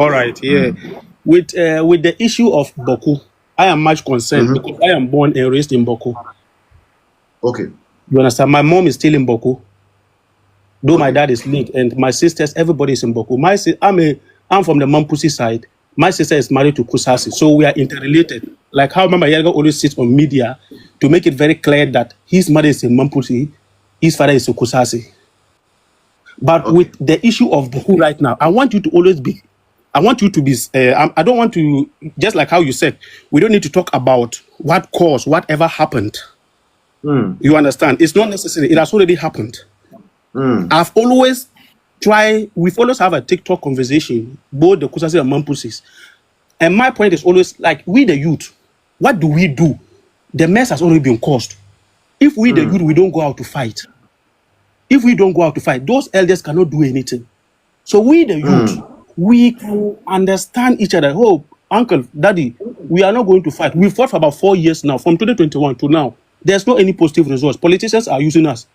All right, yeah. With the issue of Bawku, I am much concerned because I am born and raised in Bawku. Okay. You understand? My mom is still in Bawku, though my Okay. dad is linked, and my sisters, everybody is in Bawku. I'm from the Mamprusi side. My sister is married to Kusasi, so we are interrelated. Like how Mama AyEka always sits on media to make it very clear that his mother is in Mamprusi, his father is in Kusasi. But with the issue of Bawku right now, I want you to always be. I want you to be. I don't want to, just like how you said, we don't need to talk about what caused whatever happened. You understand? It's not necessary. It has already happened. I've always tried. We've always have a TikTok conversation, both the Kusasi and Mampusis. And my point is always like, we the youth, what do we do? The mess has already been caused. If we the youth, we don't go out to fight. If we don't go out to fight, those elders cannot do anything. So we the youth, we can understand each other. Oh, uncle, daddy, we are not going to fight. We fought for about 4 years now, from 2021 to now. There's no any positive results. Politicians are using us.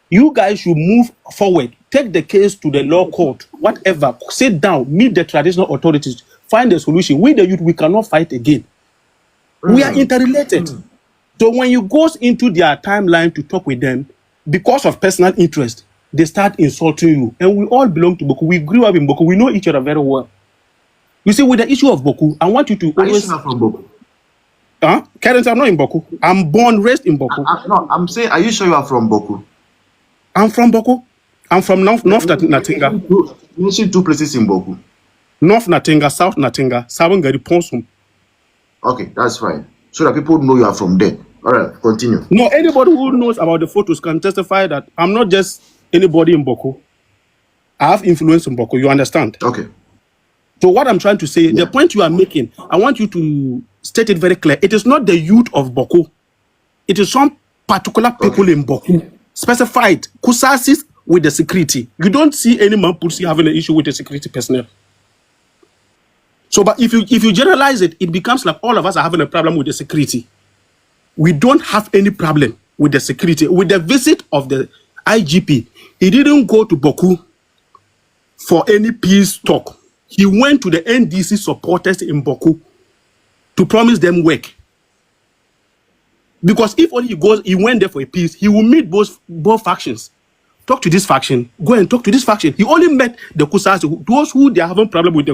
You guys should move forward. Take the case to the law court, whatever. Sit down, meet the traditional authorities, find a solution. We the youth, we cannot fight again. We are interrelated. So when you go into their timeline to talk with them, because of personal interest, they start insulting you. And we all belong to Bawku. We grew up in Bawku. We know each other very well. You see, with the issue of Bawku, I want you to always... Are you from Bawku? Karen, I'm not in Bawku. I'm born, raised in Bawku. No, I'm saying, are you sure you are from Bawku? I'm from Bawku. I'm from North Natinga. Mention 2 places in Bawku. North Natinga, South Natinga, Sabangari, Ponsum. Okay, that's fine. So that people know you are from there. All right, continue. No, anybody who knows about the photos can testify that I'm not just anybody in Bawku. I have influence in Bawku, you understand? Okay. So what I'm trying to say, the point you are making, I want you to state it very clear. It is not the youth of Bawku. It is some particular people in Bawku. Specified, Kusasis with the security. You don't see any Mamprusi having an issue with the security personnel. So, but if you generalize it, it becomes like all of us are having a problem with the security. We don't have any problem with the security. With the visit of the IGP, he didn't go to Bawku for any peace talk. He went to the NDC supporters in Bawku to promise them work. Because if only he went there for a peace, he will meet both factions. Talk to this faction, go and talk to this faction. He only met the Kusasi, those who they are having problem with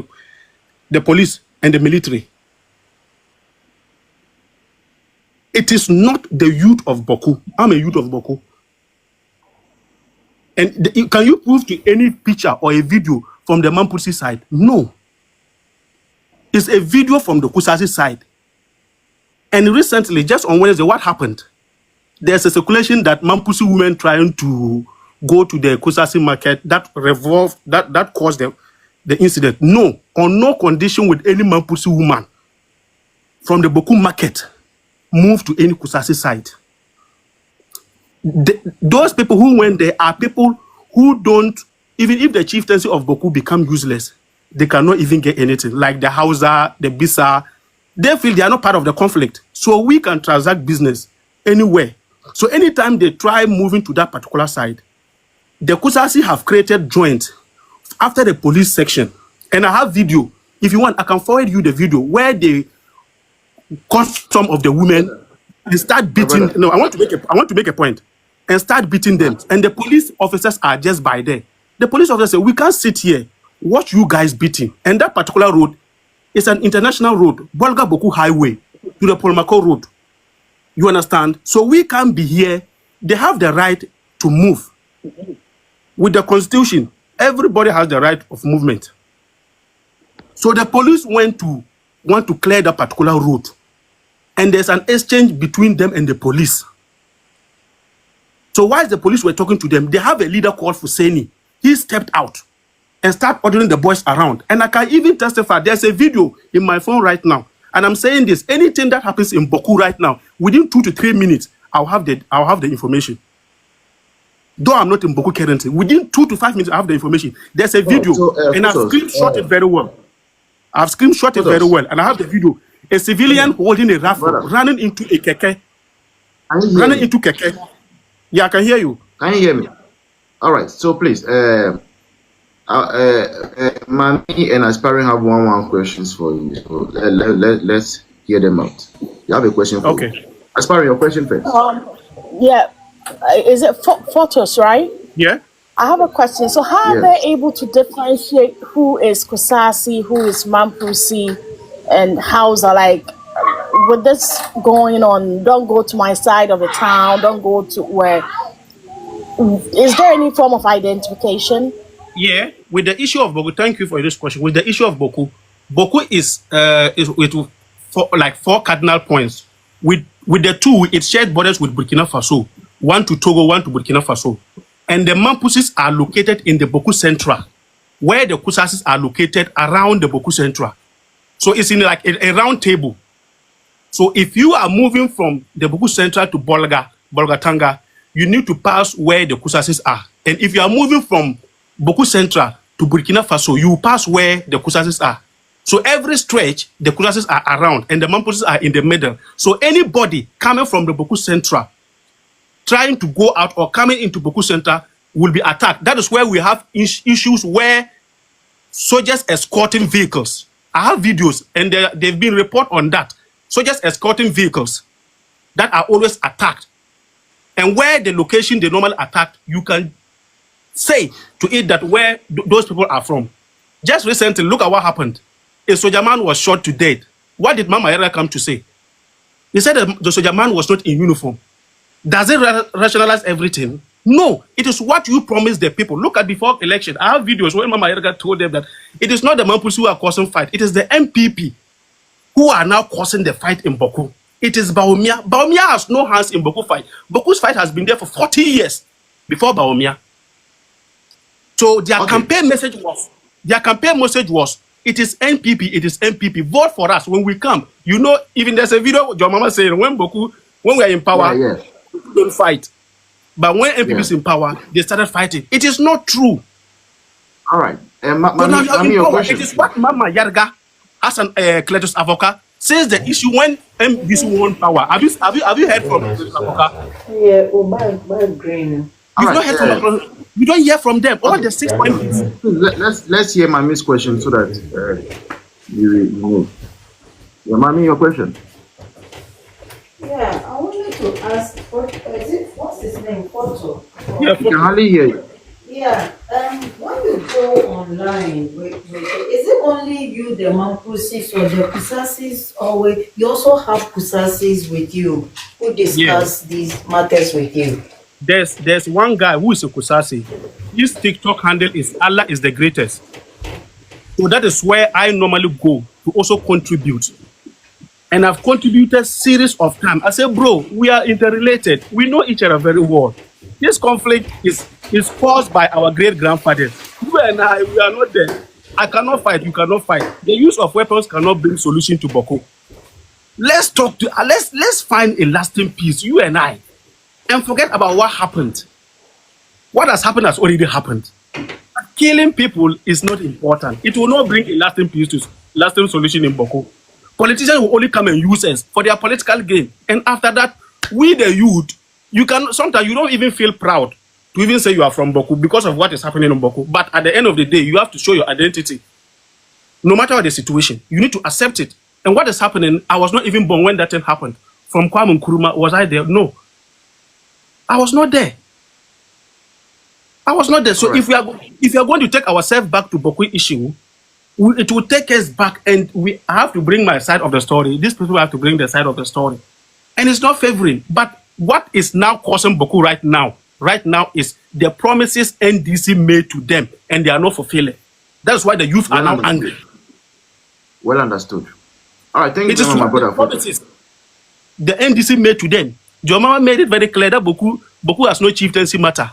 the police and the military. It is not the youth of Bawku. I'm a youth of Bawku. And can you prove to any picture or a video from the Mamprusi side? No. It's a video from the Kusasi side. And recently, just on Wednesday, what happened? There's a circulation that Mamprusi women trying to go to the Kusasi market that caused the incident. No, on no condition with any Mamprusi woman from the Bawku market move to any Kusasi side. Those people who went there are people who don't, even if the chieftaincy of Bawku become useless, they cannot even get anything. Like the Hausa, the Bisa, they feel they are not part of the conflict. So we can transact business anywhere. So anytime they try moving to that particular side, the Kusasi have created joint after the police section. And I have video. If you want, I can forward you the video where they caught some of the women and start beating. No, I want to make a point. And start beating them. And the police officers are just by there. The police officers say, we can't sit here, watch you guys beating. And that particular road is an international road, Bolga Bawku Highway, to the Polmako Road. You understand? So we can't be here. They have the right to move. With the constitution, everybody has the right of movement. So the police want to clear that particular road. And there's an exchange between them and the police. So while the police were talking to them, they have a leader called Fuseni. He stepped out and started ordering the boys around. And I can even testify, there's a video in my phone right now. And I'm saying this, anything that happens in Bawku right now, within 2 to 3 minutes, I'll have the information. Though I'm not in Bawku currently, within 2 to 5 minutes, I have the information. There's a video, and I've screenshot it very well. I've screenshot it very well, and I have the video. A civilian holding a rifle, running into a keke. Running into keke. Yeah, I can hear you. Can you hear me? All right, so please, Mami and Aspiring have one questions for you. So let's hear them out. You have a question for me. Okay. Aspiring, your question first. Yeah, is it photos, right? Yeah. I have a question. So, how are they Yes. able to differentiate who is Kusasi, who is Mamprusi, and Hausa? Like, with this going on, don't go to my side of the town, don't go to where. Is there any form of identification? Yeah. With the issue of Boku, thank you for this question. With the issue of Boku, Boku is with like 4 cardinal points. With the 2, it shared borders with Burkina Faso, 1 to Togo, 1 to Burkina Faso, and the Mampusis are located in the Boku Central, where the Kusasis are located around the Boku Central. So it's in like a round table. So if you are moving from the Boku Central to Bolgatanga, you need to pass where the Kusasis are. And if you are moving from Boku Central to Burkina Faso, you pass where the Kusasis are. So every stretch, the Kusasis are around and the Mampusis are in the middle. So anybody coming from the Boku Central, trying to go out or coming into Boku Central will be attacked. That is where we have issues where soldiers escorting vehicles. I have videos and they've been report on that. Soldiers escorting vehicles that are always attacked. And where the location they normally attack, you can say to it that where those people are from. Just recently, look at what happened. A soldier man was shot to death. What did Mama AyEka come to say? He said that the soldier man was not in uniform. Does it rationalize everything? No, it is what you promised the people. Look at before election. I have videos where Mama AyEka told them that it is not the Mampus who are causing fight. It is the MPP who are now causing the fight in Boku. It is Bawumia. Bawumia has no hands in Boku fight. Boku's fight has been there for 40 years before Bawumia. So their campaign message was, it is NPP, it is NPP. Vote for us when we come. You know, even there's a video your mama saying when we are in power, we don't fight. But when NPP is in power, they started fighting. It is not true. All right. Your question. It is what Mama AyEka, as an Cletus advocate, says the issue when MDC won power. Have you heard from Cletus advocate? Yeah, my brain. You've not heard from you don't hear from them. All the 6 points. Let's hear Mami's question so that you know. Yeah, Mami, your question. Yeah, I wanted to ask, what's his name? Photo? Yeah, We can hardly hear you. Yeah, when you go online, is it only you, the Mamprusis, or the Kusasis, or you also have Kusasis with you who discuss these matters with you? There's one guy who is a Kusasi. His TikTok handle is Allah is the greatest. So that is where I normally go to also contribute. And I've contributed series of time. I say, bro, we are interrelated. We know each other very well. This conflict is caused by our great-grandfathers. You and I, we are not there. I cannot fight, you cannot fight. The use of weapons cannot bring solution to Boku. Let's talk to let's find a lasting peace, you and I. And forget about what happened. What has happened has already happened. Killing people is not important. It will not bring a lasting peace to lasting solution in Boku. Politicians will only come and use us for their political gain. And after that, we the youth, sometimes you don't even feel proud to even say you are from Boku because of what is happening in Boku. But at the end of the day, you have to show your identity. No matter what the situation, you need to accept it. And what is happening, I was not even born when that thing happened. From Kwame Nkrumah, was I there? No. I was not there. I was not there. So if we are going to take ourselves back to Boku issue, it will take us back, and we have to bring my side of the story. These people have to bring their side of the story. And it's not favoring. But what is now causing Boku right now is the promises NDC made to them, and they are not fulfilling. That's why the youth are now angry. Well understood. All right, thank you, my brother. Promises the NDC made to them. Jomama made it very clear that Boku has no chieftaincy matter.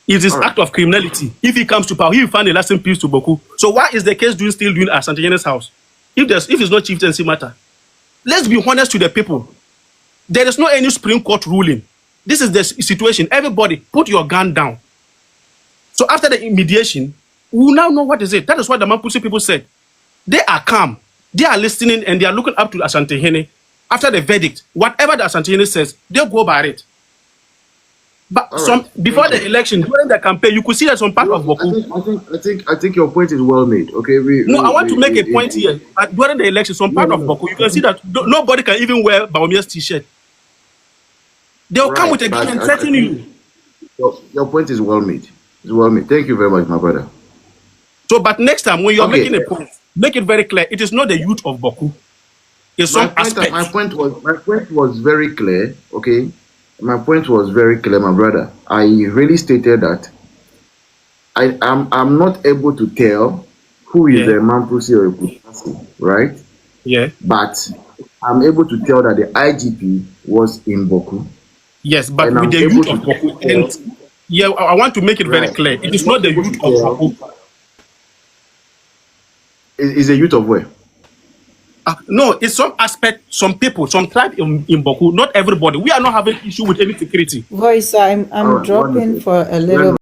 It is act of criminality. If he comes to power, he will find a lasting peace to Boku. So why is the case still doing at Santayene's house? If it's not chieftaincy matter, let's be honest to the people. There is not any Supreme Court ruling. This is the situation. Everybody, put your gun down. So after the mediation, we will now know what is it. That is what the Mamprusi people said. They are calm. They are listening and they are looking up to Asantehene. After the verdict, whatever the Asantehene says, they'll go by it. But All right. some before Thank the you. election, during the campaign, you could see that some part of Bawku. I think your point is well made. Okay, No, I want to make a point here. During the election, some part of Bawku, you can see that nobody can even wear Bawumia's t-shirt. They'll come with right, a gun but and I threaten think you. your point is well made. It's well made. Thank you very much, my brother. So, but next time when you're Okay, making a point, make it very clear. It is not the youth of Bawku. It's some my aspect. point was very clear. Okay, my point was very clear, my brother. I really stated that I'm not able to tell who is Yeah, a Mamprusi or a Kusasi, right? yeah, But I'm able to tell that the IGP was in Bawku, yes, but and with I'm the able youth to of Bawku. tell, And yeah, I want to make it very right, clear. It is I'm not also the able youth to of tell Bawku. is a youth of where? No, it's some aspect, some people, some tribe in Bawku. Not everybody. We are not having issue with any security. Voice, All I'm right, dropping wonderful. for a When little